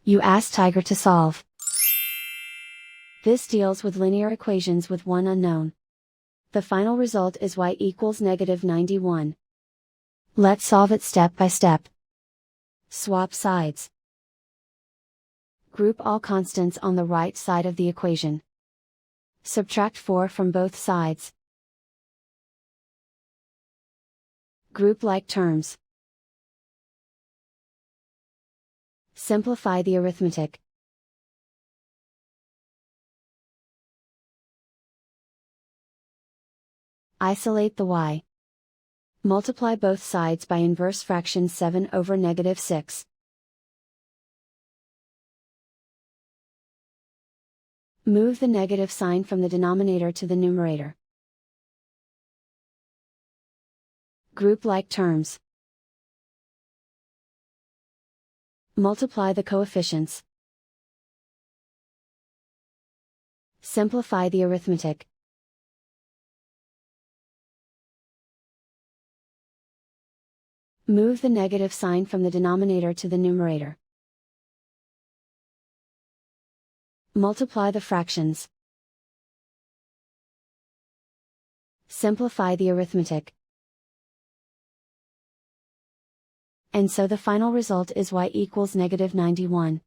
You ask Tiger to solve. This deals with linear equations with one unknown. The final result is y equals -91. Let's solve it step by step. Swap sides. Group all constants on the right side of the equation. Subtract 4 from both sides. Group like terms. Simplify the arithmetic. Isolate the y. Multiply both sides by inverse fraction 7 over -6. Move the negative sign from the denominator to the numerator. Group like terms. Multiply the coefficients. Simplify the arithmetic. Move the negative sign from the denominator to the numerator. Multiply the fractions. Simplify the arithmetic. And so the final result is y equals -91.